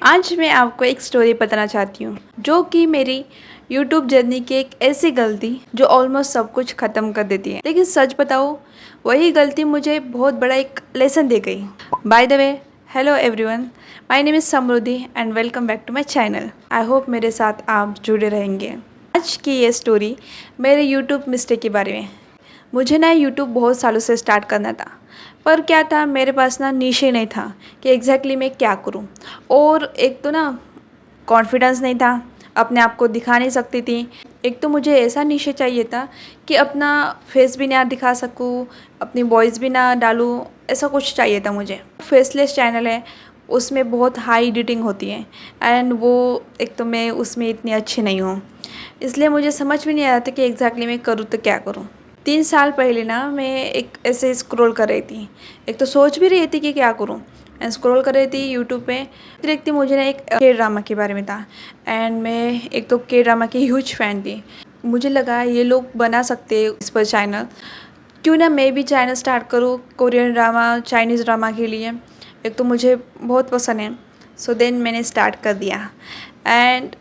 आज मैं आपको एक स्टोरी बताना चाहती हूँ जो कि मेरी यूट्यूब जर्नी की एक ऐसी गलती जो ऑलमोस्ट सब कुछ ख़त्म कर देती है। लेकिन सच बताओ, वही गलती मुझे बहुत बड़ा एक लेसन दे गई। By the way, hello everyone, my name is Samriddhi and welcome back to my channel. I hope मेरे साथ आप जुड़े रहेंगे। आज की ये स्टोरी मेरे यूट्यूब मिस्टेक के बारे में। मुझे ना यूट्यूब बहुत सालों से स्टार्ट करना था, पर क्या था, मेरे पास ना नीश ही नहीं था कि एग्जैक्टली मैं क्या करूं। और एक तो ना कॉन्फिडेंस नहीं था, अपने आप को दिखा नहीं सकती थी। एक तो मुझे ऐसा नीशे चाहिए था कि अपना फेस भी ना दिखा सकूं, अपनी वॉइस भी ना डालूं, ऐसा कुछ चाहिए था मुझे। फेसलेस चैनल है, उसमें बहुत हाई एडिटिंग होती है एंड वो एक तो मैं उसमें इतनी अच्छी नहीं हूँ, इसलिए मुझे समझ भी नहीं आ रहा था कि एग्जैक्टली मैं करूँ तो क्या करूँ। 3 साल पहले ना मैं एक ऐसे स्क्रॉल कर रही थी, एक तो सोच भी रही थी कि क्या करूँ, एंड स्क्रॉल कर रही थी यूट्यूब पे। देखती मुझे ना एक के ड्रामा के बारे में था एंड मैं एक तो के ड्रामा की ह्यूज फ़ैन थी। मुझे लगा ये लोग बना सकते हैं इस पर चैनल, क्यों ना मैं भी चैनल स्टार्ट करूँ कोरियन ड्रामा, चाइनीज़ ड्रामा के लिए। एक तो मुझे बहुत पसंद है। सो देन मैंने स्टार्ट कर दिया एंड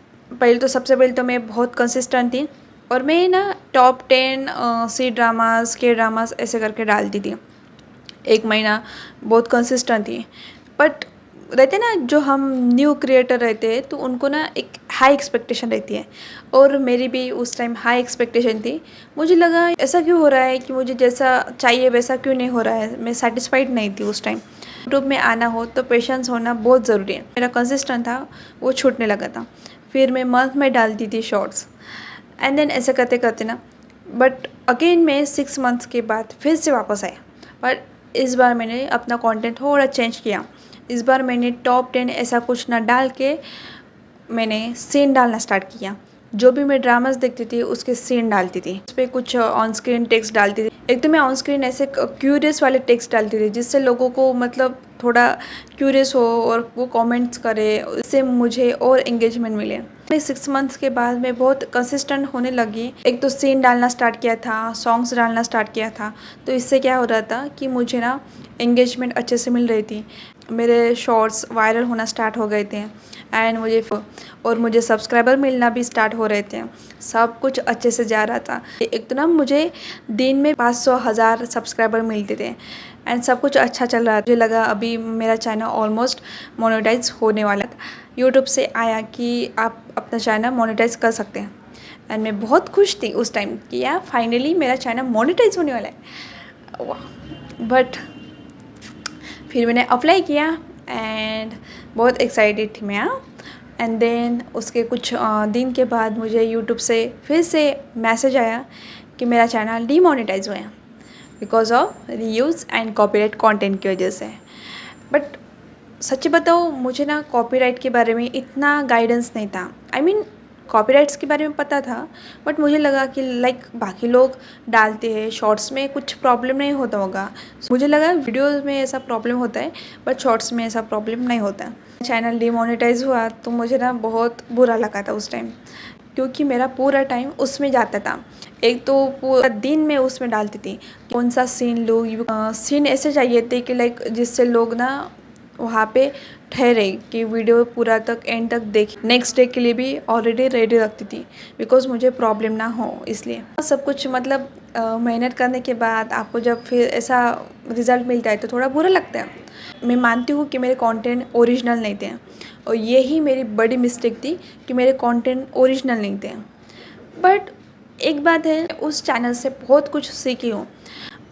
सबसे पहले तो मैं बहुत कंसिस्टेंट थी और मैं ना टॉप 10 सी ड्रामास के ड्रामास ऐसे करके डालती थी। 1 महीना बहुत कंसिस्टेंट थी। बट रहते ना, जो हम न्यू क्रिएटर रहते हैं तो उनको ना एक हाई एक्सपेक्टेशन रहती है, और मेरी भी उस टाइम हाई एक्सपेक्टेशन थी। मुझे लगा ऐसा क्यों हो रहा है कि मुझे जैसा चाहिए वैसा क्यों नहीं हो रहा है, मैं सेटिस्फाइड नहीं थी उस टाइम। यूट्यूब में आना हो तो पेशेंस होना बहुत ज़रूरी है। मेरा कंसिस्टेंट था, वो छूटने लगा था। फिर मैं मंथ में डालती थी शॉर्ट्स एंड देन ऐसे करते करते ना, बट अगेन मैं 6 मंथ्स के बाद फिर से वापस आया। बट इस बार मैंने अपना कंटेंट थोड़ा चेंज किया। इस बार मैंने टॉप 10 ऐसा कुछ ना डाल के मैंने सीन डालना स्टार्ट किया। जो भी मैं ड्रामास देखती थी उसके सीन डालती थी, उस पर कुछ ऑन स्क्रीन टेक्स्ट डालती थी। एक तो मैं ऑन स्क्रीन ऐसे क्यूरियस वाले टेक्स्ट डालती थी जिससे लोगों को मतलब थोड़ा क्यूरियस हो और वो कमेंट्स करे, इससे मुझे और एंगेजमेंट मिले। 6 मंथ्स के बाद मैं बहुत कंसिस्टेंट होने लगी। एक तो सीन डालना स्टार्ट किया था, सॉन्ग्स डालना स्टार्ट किया था, तो इससे क्या हो रहा था कि मुझे ना एंगेजमेंट अच्छे से मिल रही थी। मेरे शॉर्ट्स वायरल होना स्टार्ट हो गए थे एंड मुझे सब्सक्राइबर मिलना भी स्टार्ट हो रहे थे। सब कुछ अच्छे से जा रहा था। एक तो ना मुझे दिन में 500,000 सब्सक्राइबर मिलते थे एंड सब कुछ अच्छा चल रहा था। मुझे लगा अभी मेरा चैनल ऑलमोस्ट मोनेटाइज होने वाला था। यूट्यूब से आया कि आप अपना चैनल मोनेटाइज कर सकते हैं एंड मैं बहुत खुश थी उस टाइम कि यार फाइनली मेरा चैनल मोनेटाइज होने वाला है। बट फिर मैंने अप्लाई किया एंड बहुत एक्साइटेड थी मैं। एंड देन उसके कुछ दिन के बाद मुझे यूट्यूब से फिर से मैसेज आया कि मेरा चैनल डीमोनेटाइज हुआ है because of reuse and copyright content की वजह से। बट सच बताओ, मुझे ना कॉपीराइट के बारे में इतना गाइडेंस नहीं था। आई मीन कॉपीराइट्स के बारे में पता था, बट मुझे लगा कि लाइक बाकी लोग डालते हैं शॉर्ट्स में कुछ प्रॉब्लम नहीं होता होगा। मुझे लगा वीडियोस में ऐसा प्रॉब्लम होता है बट शॉर्ट्स में ऐसा प्रॉब्लम नहीं होता। चैनल डिमोनेटाइज हुआ तो मुझे ना बहुत बुरा लगा था उस टाइम, क्योंकि मेरा पूरा टाइम उसमें जाता था। एक तो पूरा दिन मैं उसमें डालती थी कौन सा सीन लूँ। सीन ऐसे चाहिए थे कि लाइक जिससे लोग ना वहाँ पे ठहरे कि वीडियो पूरा तक एंड तक देख, नेक्स्ट डे के लिए भी ऑलरेडी रेडी रखती थी बिकॉज मुझे प्रॉब्लम ना हो। इसलिए सब कुछ मतलब मेहनत करने के बाद आपको जब फिर ऐसा रिज़ल्ट मिलता है तो थोड़ा बुरा लगता है। मैं मानती हूँ कि मेरे कंटेंट ओरिजिनल नहीं थे और यही मेरी बड़ी मिस्टेक थी कि मेरे कंटेंट ओरिजिनल नहीं थे। बट एक बात है, उस चैनल से बहुत कुछ सीखी हूँ।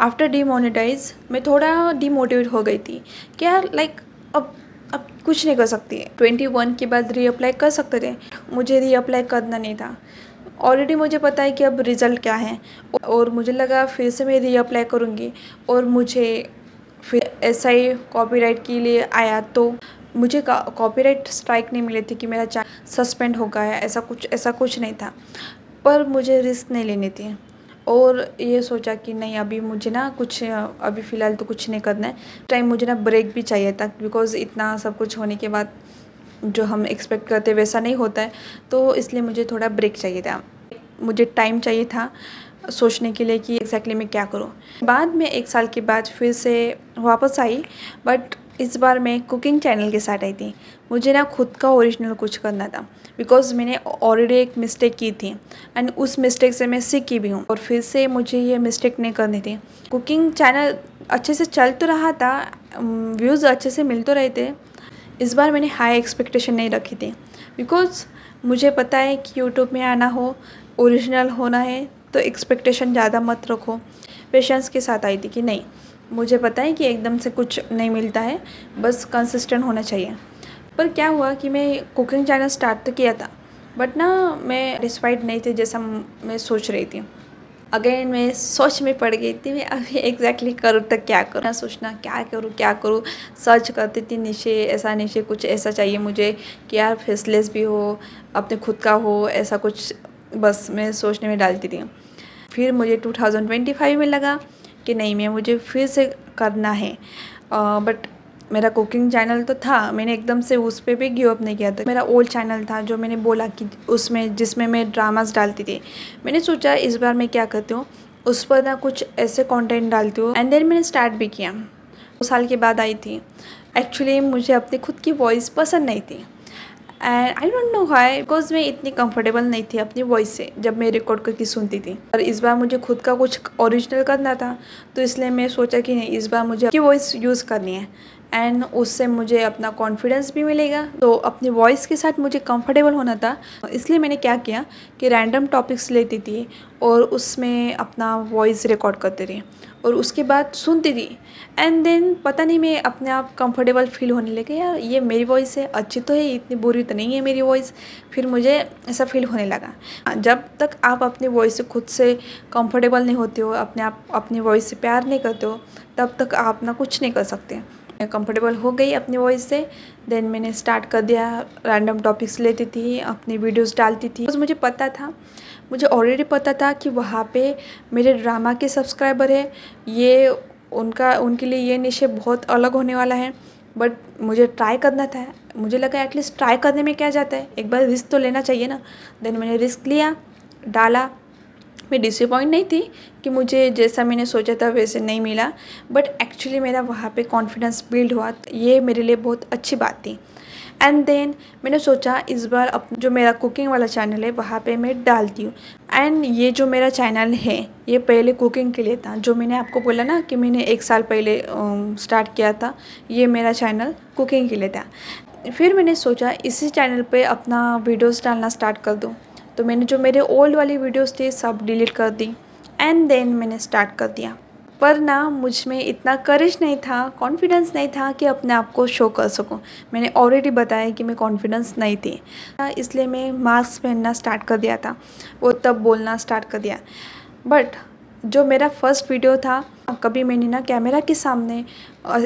आफ्टर डीमोनेटाइज मैं थोड़ा डीमोटिवेट हो गई थी कि यार लाइक अब कुछ नहीं कर सकती। 21 के बाद रीअप्लाई कर सकते थे, मुझे रीअप्लाई करना नहीं था। ऑलरेडी मुझे पता है कि अब रिज़ल्ट क्या है, और मुझे लगा फिर से मैं रीअप्लाई करूँगी और मुझे फिर ऐसा ही कॉपीराइट के लिए आया तो मुझे कॉपीराइट स्ट्राइक नहीं मिले थे कि मेरा चैनल सस्पेंड हो गया है, ऐसा कुछ नहीं था। पर मुझे रिस्क नहीं लेनी थी और ये सोचा कि नहीं, अभी मुझे ना कुछ अभी फ़िलहाल तो कुछ नहीं करना है। टाइम मुझे ना ब्रेक भी चाहिए था बिकॉज़ इतना सब कुछ होने के बाद जो हम एक्सपेक्ट करते वैसा नहीं होता है, तो इसलिए मुझे थोड़ा ब्रेक चाहिए था। मुझे टाइम चाहिए था सोचने के लिए कि एग्जैक्टली मैं क्या करूँ। बाद में 1 साल के बाद फिर से वापस आई, बट इस बार मैं कुकिंग चैनल के साथ आई थी। मुझे ना खुद का ओरिजिनल कुछ करना था, बिकॉज़ मैंने ऑलरेडी एक मिस्टेक की थी एंड उस मिस्टेक से मैं सीखी भी हूँ और फिर से मुझे ये मिस्टेक नहीं करनी थी। कुकिंग चैनल अच्छे से चल तो रहा था, व्यूज़ अच्छे से मिल तो रहे थे। इस बार मैंने हाई एक्सपेक्टेशन नहीं रखी थी, बिकॉज़ मुझे पता है कि यूट्यूब में आना हो, ओरिजिनल होना है तो एक्सपेक्टेशन ज़्यादा मत रखो। पेशेंस के साथ आई थी कि नहीं, मुझे पता है कि एकदम से कुछ नहीं मिलता है, बस कंसिस्टेंट होना चाहिए। पर क्या हुआ कि मैं कुकिंग चैनल स्टार्ट तो किया था, बट ना मैं सेटिस्फाइड नहीं थी जैसा मैं सोच रही थी। अगेन मैं सोच में पड़ गई थी, मैं अभी एग्जैक्टली करूँ तो क्या करूँ, ना सोचना क्या करूँ। सर्च करती थी नीचे कुछ ऐसा चाहिए मुझे कि यार फेसलेस भी हो, अपने खुद का हो, ऐसा कुछ बस मैं सोचने में डालती थी। फिर मुझे 2025 में लगा कि नहीं, मैं मुझे फिर से करना है। बट मेरा कुकिंग चैनल तो था, मैंने एकदम से उस पर भी गिव अप नहीं किया था। मेरा ओल्ड चैनल था जो मैंने बोला कि उसमें जिसमें मैं ड्रामास डालती थी। मैंने सोचा इस बार मैं क्या करती हूँ, उस पर ना कुछ ऐसे कंटेंट डालती हूँ एंड देन मैंने स्टार्ट भी किया। 2 साल के बाद आई थी। एक्चुअली मुझे अपनी खुद की वॉइस पसंद नहीं थी and I don't know why, because मैं इतनी कंफर्टेबल नहीं थी अपनी वॉइस से जब मैं रिकॉर्ड करके सुनती थी। और इस बार मुझे खुद का कुछ ओरिजिनल करना था, तो इसलिए मैं सोचा कि नहीं, इस बार मुझे अपनी वॉइस यूज़ करनी है एंड उससे मुझे अपना कॉन्फिडेंस भी मिलेगा। तो अपनी वॉइस के साथ मुझे कंफर्टेबल होना था, इसलिए मैंने क्या किया कि रैंडम टॉपिक्स लेती थी और उसमें अपना वॉइस रिकॉर्ड करती थी और उसके बाद सुनती थी एंड देन पता नहीं मैं अपने आप कंफर्टेबल फील होने लगे, यार ये मेरी वॉइस है, अच्छी तो है, इतनी बुरी तो नहीं है मेरी वॉइस। फिर मुझे ऐसा फील होने लगा। जब तक आप अपनी वॉइस से खुद से कंफर्टेबल नहीं होते हो, अपने आप अपनी वॉइस से प्यार नहीं करते हो, तब तक आप ना कुछ नहीं कर सकते। मैं कंफर्टेबल हो गई अपनी वॉइस से, देन मैंने स्टार्ट कर दिया। रैंडम टॉपिक्स लेती थी, अपनी वीडियोस डालती थी। बस मुझे ऑलरेडी पता था कि वहाँ पे मेरे ड्रामा के सब्सक्राइबर है, ये उनके लिए ये निशे बहुत अलग होने वाला है। बट मुझे ट्राई करना था। मुझे लगा एटलीस्ट ट्राई करने में क्या जाता है, एक बार रिस्क तो लेना चाहिए ना। देन मैंने रिस्क लिया, डाला। मैं डिसअपॉइंट नहीं थी कि मुझे जैसा मैंने सोचा था वैसे नहीं मिला, बट एक्चुअली मेरा वहाँ पे कॉन्फिडेंस बिल्ड हुआ, ये मेरे लिए बहुत अच्छी बात थी। एंड देन मैंने सोचा इस बार जो मेरा कुकिंग वाला चैनल है वहाँ पे मैं डालती हूँ। एंड ये जो मेरा चैनल है ये पहले कुकिंग के लिए था, जो मैंने आपको बोला ना कि मैंने 1 साल पहले स्टार्ट किया था, ये मेरा चैनल कुकिंग के लिए था। फिर मैंने सोचा इसी चैनल पे अपना वीडियोस डालना स्टार्ट कर दूँ, तो मैंने जो मेरे ओल्ड वाली वीडियोस थे सब डिलीट कर दी एंड देन मैंने स्टार्ट कर दिया। पर ना मुझ में इतना करेज नहीं था, कॉन्फिडेंस नहीं था कि अपने आप को शो कर सकूं। मैंने ऑलरेडी बताया कि मैं कॉन्फिडेंस नहीं थी, इसलिए मैं मास्क पहनना स्टार्ट कर दिया था, वो तब बोलना स्टार्ट कर दिया। बट जो मेरा फर्स्ट वीडियो था, कभी मैंने ना कैमरा के सामने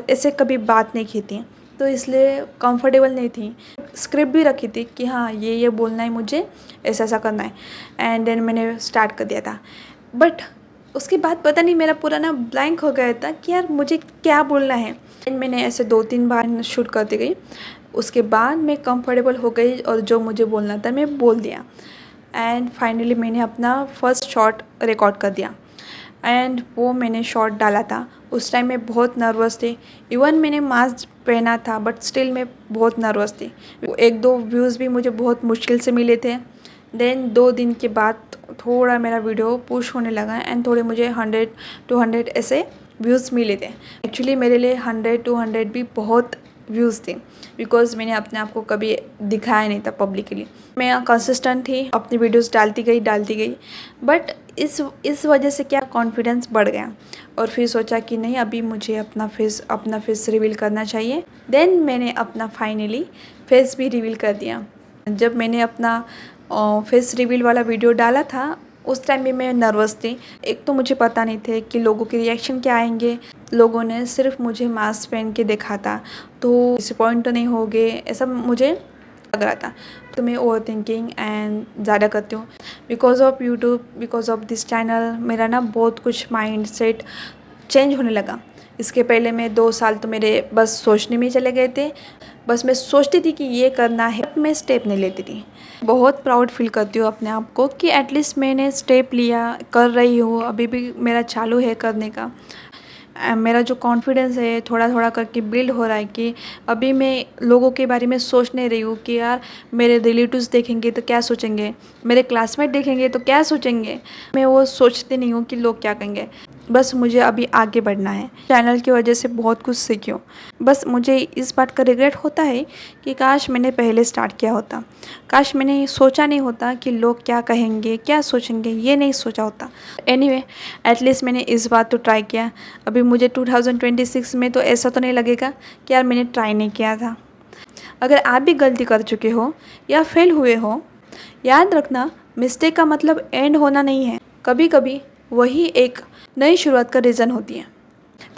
ऐसे कभी बात नहीं की थी, तो इसलिए कंफर्टेबल नहीं थी। स्क्रिप्ट भी रखी थी कि हाँ ये बोलना है मुझे, ऐसा करना है एंड देन मैंने स्टार्ट कर दिया था। बट उसके बाद पता नहीं मेरा पूरा ना ब्लैंक हो गया था कि यार मुझे क्या बोलना है। एंड मैंने ऐसे 2-3 बार शूट करती गई, उसके बाद मैं कंफर्टेबल हो गई और जो मुझे बोलना था मैं बोल दिया। एंड फाइनली मैंने अपना फर्स्ट शॉट रिकॉर्ड कर दिया एंड वो मैंने शॉट डाला था। उस टाइम मैं बहुत नर्वस थी, इवन मैंने मास्क पहना था बट स्टिल मैं बहुत नर्वस थी। 1-2 व्यूज़ भी मुझे बहुत मुश्किल से मिले थे। देन 2 दिन के बाद थोड़ा मेरा वीडियो पुश होने लगा एंड थोड़े मुझे 100-200 ऐसे व्यूज़ मिले थे। एक्चुअली मेरे लिए 100-200 भी बहुत व्यूज़ थे, बिकॉज़ मैंने अपने आप को कभी दिखाया नहीं था पब्लिकली। मैं कंसिस्टेंट थी, अपनी वीडियोस डालती गई। बट इस वजह से क्या कॉन्फिडेंस बढ़ गया और फिर सोचा कि नहीं, अभी मुझे अपना फेस रिवील करना चाहिए। देन मैंने अपना फाइनली फेस भी रिवील कर दिया। जब मैंने अपना फेस रिवील वाला वीडियो डाला था, उस टाइम भी मैं नर्वस थी। एक तो मुझे पता नहीं थे कि लोगों के रिएक्शन क्या आएंगे। लोगों ने सिर्फ मुझे मास्क पहन के देखा था, तो डिसअपॉइंट तो नहीं हो गए ऐसा मुझे लग रहा था। तो मैं ओवर थिंकिंग एंड ज़्यादा करती हूँ। Because of YouTube, because of this channel मेरा ना बहुत कुछ माइंड सेट चेंज होने लगा। इसके पहले मैं 2 साल तो मेरे बस सोचने में ही चले गए थे। बस मैं सोचती थी कि ये करना है, मैं स्टेप नहीं लेती थी। बहुत प्राउड फील करती हूँ अपने आप को कि एटलीस्ट मैंने स्टेप लिया, कर रही हूँ, अभी भी मेरा चालू है करने का। मेरा जो कॉन्फिडेंस है थोड़ा थोड़ा करके बिल्ड हो रहा है कि अभी मैं लोगों के बारे में सोच नहीं रही हूँ कि यार मेरे रिलेटिव्स देखेंगे तो क्या सोचेंगे, मेरे क्लासमेट देखेंगे तो क्या सोचेंगे। मैं वो सोचती नहीं हूँ कि लोग क्या कहेंगे। बस मुझे अभी आगे बढ़ना है। चैनल की वजह से बहुत कुछ सीखी हूँ। बस मुझे इस बात का रिग्रेट होता है कि काश मैंने पहले स्टार्ट किया होता, काश मैंने सोचा नहीं होता कि लोग क्या कहेंगे क्या सोचेंगे, ये नहीं सोचा होता। एनीवे, एटलीस्ट मैंने इस बार तो ट्राई किया। अभी मुझे 2026 में तो ऐसा तो नहीं लगेगा कि यार मैंने ट्राई नहीं किया था। अगर आप भी गलती कर चुके हो या फेल हुए हो, याद रखना मिस्टेक का मतलब एंड होना नहीं है। कभी कभी वही एक नई शुरुआत का रीज़न होती है।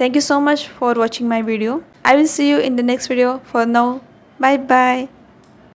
Thank you so much for watching my video. I will see you in the next video. For now, bye bye.